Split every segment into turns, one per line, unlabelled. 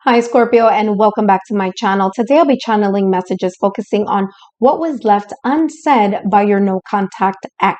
Hi, Scorpio, and welcome back to my channel. Today I'll be channeling messages focusing on what was left unsaid by your no contact ex.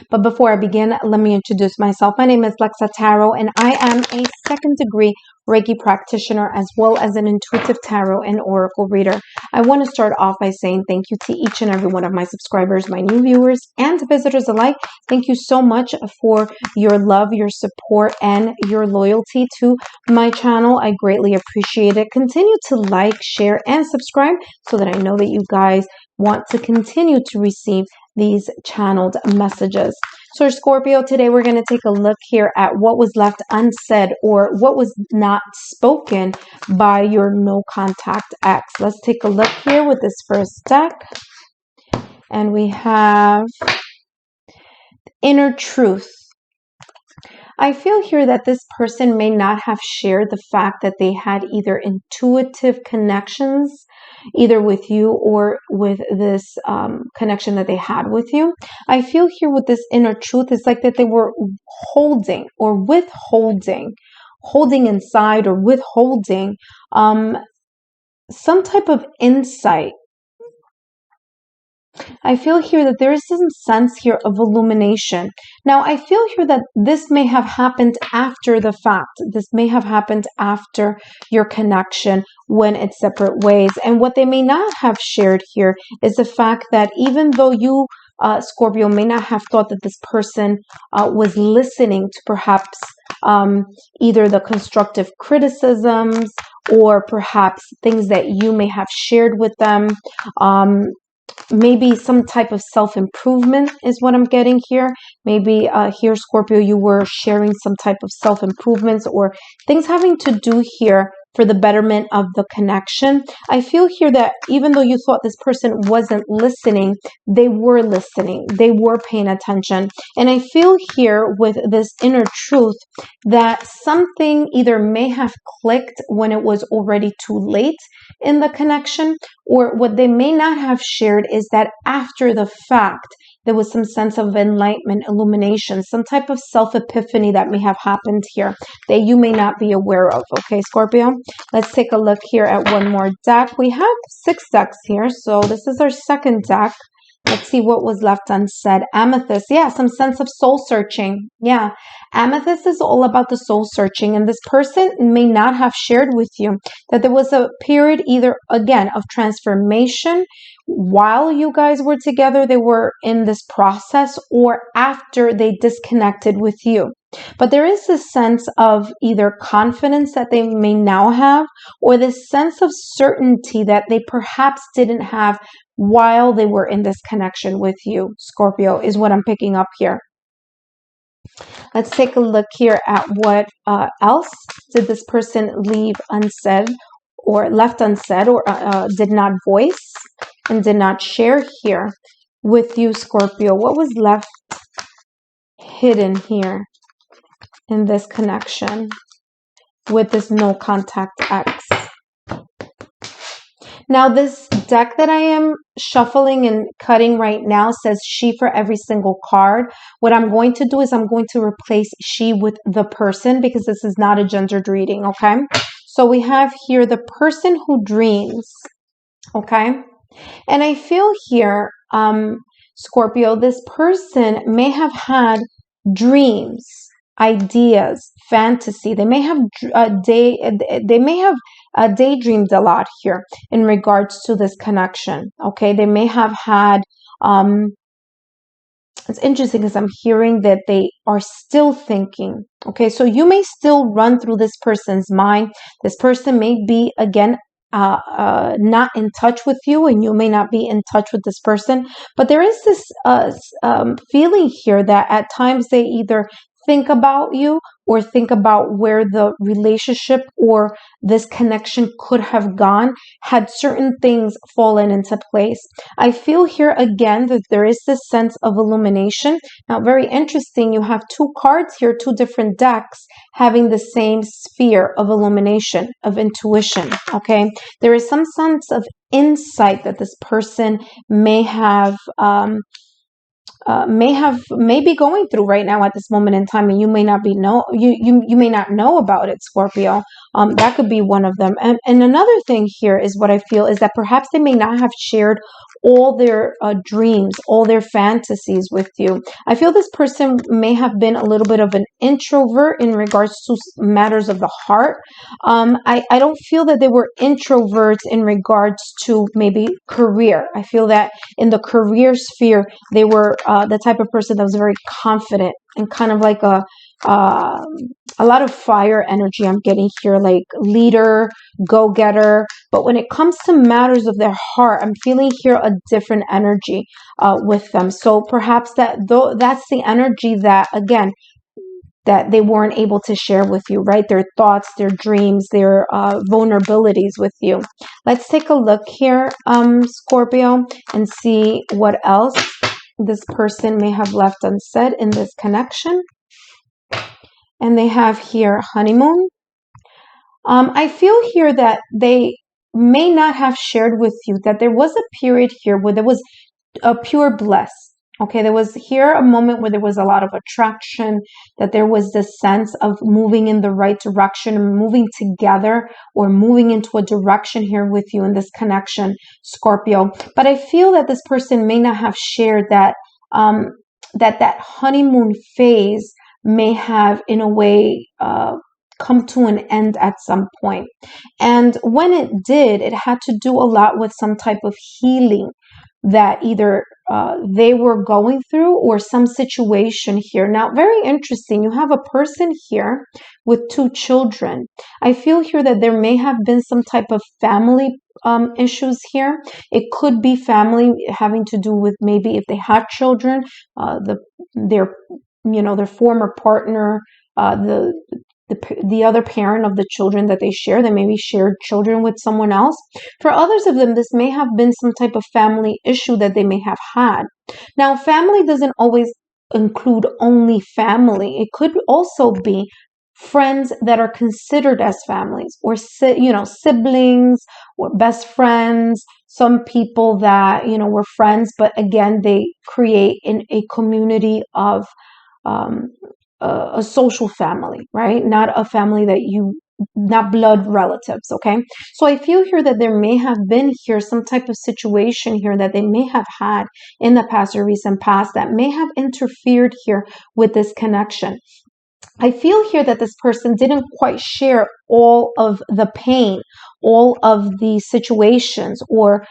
But before I begin, let me introduce myself. My name is Lexa Tarot, and I am a second degree Reiki practitioner as well as an intuitive tarot and oracle reader. I want to start off by saying thank you to each and every one of my subscribers, my new viewers, and visitors alike. Thank you so much for your love, your support, and your loyalty to my channel. I greatly appreciate it. Continue to like, share, and subscribe so that I know that you guys want to continue to receive these channeled messages. So Scorpio, today we're going to take a look here at what was left unsaid or what was not spoken by your no contact ex. Let's take a look here with this first deck. And we have Inner Truth. I feel here that this person may not have shared the fact that they had either intuitive connections, either with you or with this connection that they had with you. I feel here with this inner truth, it's like that they were holding or withholding, holding inside or withholding some type of insight. I feel here that there is some sense here of illumination. Now, I feel here that this may have happened after the fact. This may have happened after your connection when it's separate ways. And what they may not have shared here is the fact that even though you, Scorpio, may not have thought that this person was listening to perhaps either the constructive criticisms or perhaps things that you may have shared with them, maybe some type of self-improvement is what I'm getting here. Maybe here, Scorpio, you were sharing some type of self-improvements or things having to do here for the betterment of the connection. I feel here that even though you thought this person wasn't listening, they were listening. They were paying attention. And I feel here with this inner truth that something either may have clicked when it was already too late in the connection, or what they may not have shared is that after the fact, there was some sense of enlightenment, illumination, some type of self-epiphany that may have happened here that you may not be aware of. Okay, Scorpio? Let's take a look here at one more deck. We have 6 decks here, so this is our second deck. Let's see what was left unsaid. Amethyst. Yeah, some sense of soul searching. Yeah, Amethyst is all about the soul searching. And this person may not have shared with you that there was a period either, again, of transformation while you guys were together, they were in this process, or after they disconnected with you. But there is this sense of either confidence that they may now have, or this sense of certainty that they perhaps didn't have while they were in this connection with you, Scorpio, is what I'm picking up here. Let's take a look here at what else did this person leave unsaid or left unsaid or did not voice and did not share here with you, Scorpio. What was left hidden here in this connection with this no contact ex? Now, this deck that I am shuffling and cutting right now says she for every single card. What I'm going to do is I'm going to replace she with the person because this is not a gendered reading, okay? So we have here the person who dreams, okay? And I feel here, Scorpio, this person may have had dreams, ideas, fantasy. They may have daydreamed a lot here in regards to this connection. Okay, they may have had. It's interesting because I'm hearing that they are still thinking. Okay, so you may still run through this person's mind. This person may be again not in touch with you, and you may not be in touch with this person. But there is this feeling here that at times they either think about you or think about where the relationship or this connection could have gone had certain things fallen into place. I feel here again that there is this sense of illumination. Now, very interesting, you have 2 cards here, 2 different decks having the same sphere of illumination, of intuition, okay? There is some sense of insight that this person may have may be going through right now at this moment in time, and you may not be you may not know about it, Scorpio. That could be one of them. And another thing here is what I feel is that perhaps they may not have shared all their dreams, all their fantasies with you. I feel this person may have been a little bit of an introvert in regards to matters of the heart. I don't feel that they were introverts in regards to maybe career. I feel that in the career sphere, they were the type of person that was very confident and kind of like a lot of fire energy I'm getting here, like leader, go-getter. But when it comes to matters of their heart, I'm feeling here a different energy with them. So perhaps that's the energy that, again, that they weren't able to share with you, right? Their thoughts, their dreams, their vulnerabilities with you. Let's take a look here, Scorpio, and see what else this person may have left unsaid in this connection. And they have here honeymoon. I feel here that they may not have shared with you that there was a period here where there was a pure bliss. Okay, there was here a moment where there was a lot of attraction, that there was this sense of moving in the right direction and moving together or moving into a direction here with you in this connection, Scorpio. But I feel that this person may not have shared that that honeymoon phase may have, in a way, come to an end at some point. And when it did, it had to do a lot with some type of healing that either they were going through or some situation here. Now, very interesting. You have a person here with 2 children. I feel here that there may have been some type of family issues here. It could be family having to do with maybe if they had children, their former partner, the other parent of the children that they share, they maybe shared children with someone else. For others of them, this may have been some type of family issue that they may have had. Now, family doesn't always include only family. It could also be friends that are considered as families, or siblings or best friends. Some people that were friends, but again, they create in a community of a social family, right? Not a family that not blood relatives, okay? So I feel here that there may have been here some type of situation here that they may have had in the past or recent past that may have interfered here with this connection. I feel here that this person didn't quite share all of the pain, all of the situations, or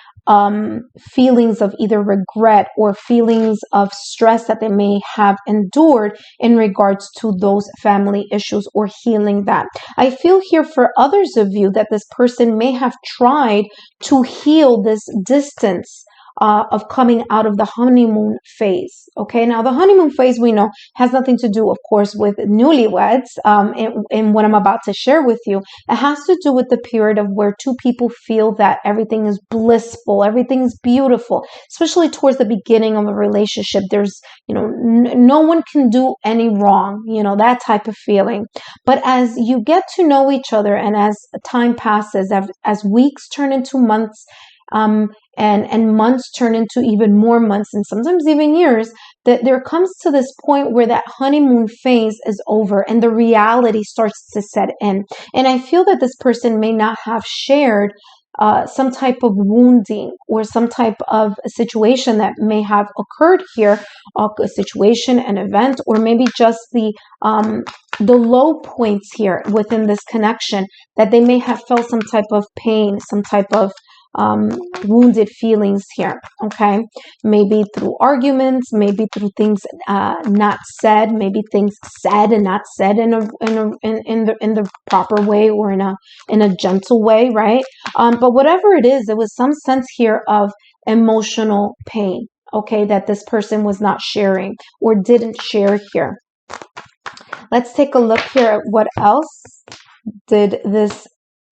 feelings of either regret or feelings of stress that they may have endured in regards to those family issues or healing that. I feel here for others of you that this person may have tried to heal this distance of coming out of the honeymoon phase. Okay, now the honeymoon phase, we know, has nothing to do, of course, with newlyweds. In what I'm about to share with you, it has to do with the period of where 2 people feel that everything is blissful, everything is beautiful, especially towards the beginning of a relationship. There's, no one can do any wrong, that type of feeling. But as you get to know each other, and as time passes, as weeks turn into months, and months turn into even more months, and sometimes even years, that there comes to this point where that honeymoon phase is over and the reality starts to set in. And I feel that this person may not have shared some type of wounding or some type of situation that may have occurred here, a situation, an event, or maybe just the low points here within this connection, that they may have felt some type of pain, some type of wounded feelings here. Okay, maybe through arguments, maybe through things not said, maybe things said and not said in the proper way, or in a gentle way, right? But whatever it is, there was some sense here of emotional pain, okay, that this person was not sharing or didn't share here. Let's take a look here at what else did this.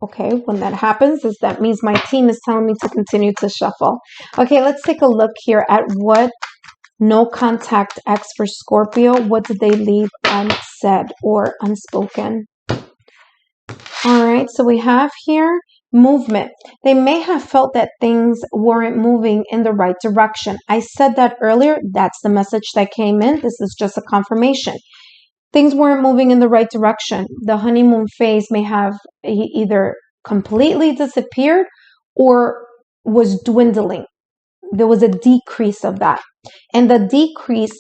Okay, when that happens, that means my team is telling me to continue to shuffle. Okay, let's take a look here at what no contact X for Scorpio, what did they leave unsaid or unspoken? All right, so we have here movement. They may have felt that things weren't moving in the right direction. I said that earlier. That's the message that came in. This is just a confirmation. Things weren't moving in the right direction. The honeymoon phase may have either completely disappeared or was dwindling. There was a decrease of that. And the decrease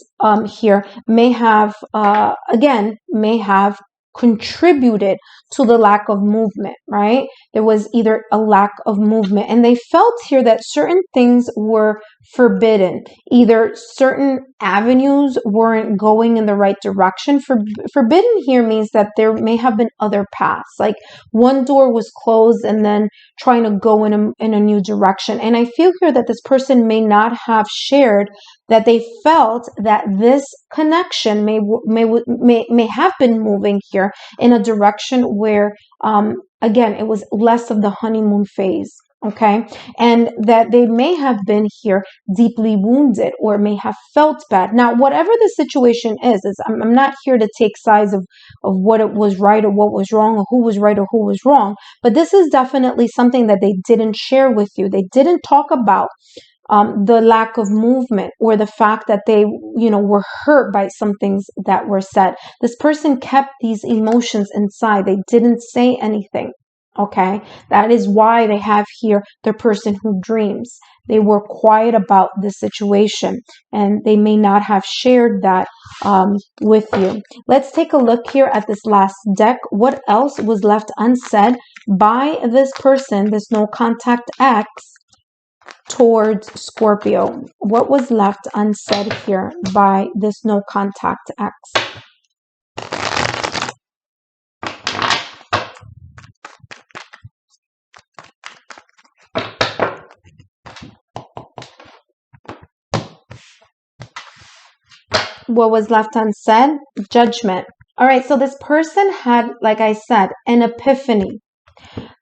here may have, may have contributed to the lack of movement, right? There was either a lack of movement, and they felt here that certain things were forbidden. Either certain avenues weren't going in the right direction. Forbidden here means that there may have been other paths, like one door was closed and then trying to go in a new direction. And I feel here that this person may not have shared that they felt that this connection may have been moving here in a direction where, again, it was less of the honeymoon phase, okay? And that they may have been here deeply wounded or may have felt bad. Now, whatever the situation is I'm not here to take sides of what it was right or what was wrong or who was right or who was wrong, but this is definitely something that they didn't share with you. They didn't talk about the lack of movement or the fact that they, were hurt by some things that were said. This person kept these emotions inside. They didn't say anything. Okay, that is why they have here the person who dreams. They were quiet about the situation and they may not have shared that with you. Let's take a look here at this last deck. What else was left unsaid by this person, this no contact X, towards Scorpio? What was left unsaid here by this no contact X? What was left unsaid? Judgment. All right, so this person had, like I said, an epiphany.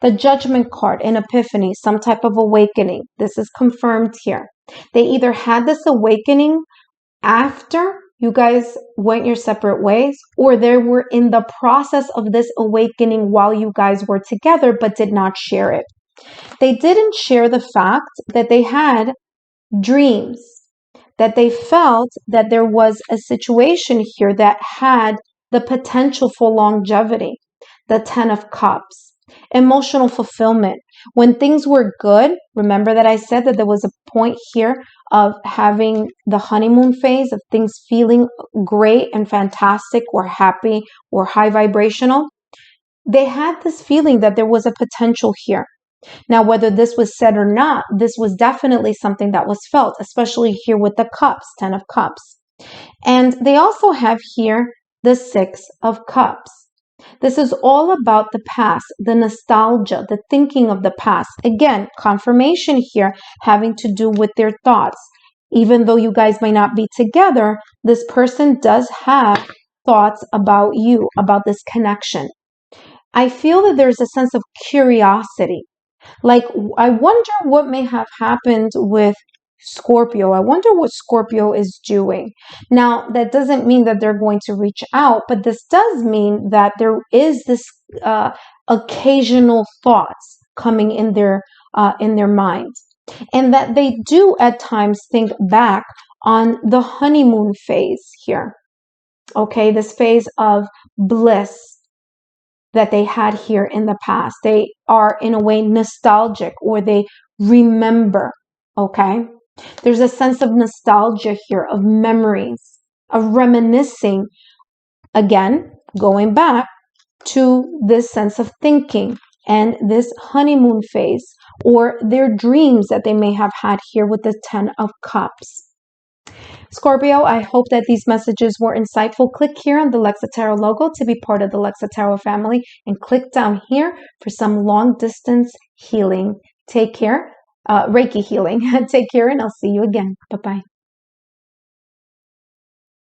The Judgment card, an epiphany, some type of awakening. This is confirmed here. They either had this awakening after you guys went your separate ways, or they were in the process of this awakening while you guys were together but did not share it. They didn't share the fact that they had dreams, that they felt that there was a situation here that had the potential for longevity. The 10 of Cups. Emotional fulfillment. When things were good, remember that I said that there was a point here of having the honeymoon phase, of things feeling great and fantastic or happy or high vibrational. They had this feeling that there was a potential here. Now, whether this was said or not, this was definitely something that was felt, especially here with the cups, 10 of Cups. And they also have here the 6 of Cups. This is all about the past, the nostalgia, the thinking of the past. Again, confirmation here having to do with their thoughts. Even though you guys might not be together, this person does have thoughts about you, about this connection. I feel that there's a sense of curiosity. Like, I wonder what may have happened with Scorpio. I wonder what Scorpio is doing. Now, that doesn't mean that they're going to reach out, but this does mean that there is this occasional thoughts coming in their mind, and that they do at times think back on the honeymoon phase here. Okay, this phase of bliss that they had here in the past. They are in a way nostalgic, or they remember. Okay. There's a sense of nostalgia here, of memories, of reminiscing, again, going back to this sense of thinking and this honeymoon phase, or their dreams that they may have had here with the 10 of Cups. Scorpio, I hope that these messages were insightful. Click here on the Lexa Tarot logo to be part of the Lexa Tarot family, and click down here for some long distance healing. Take care. Reiki healing. Take care, and I'll see you again. Bye-bye.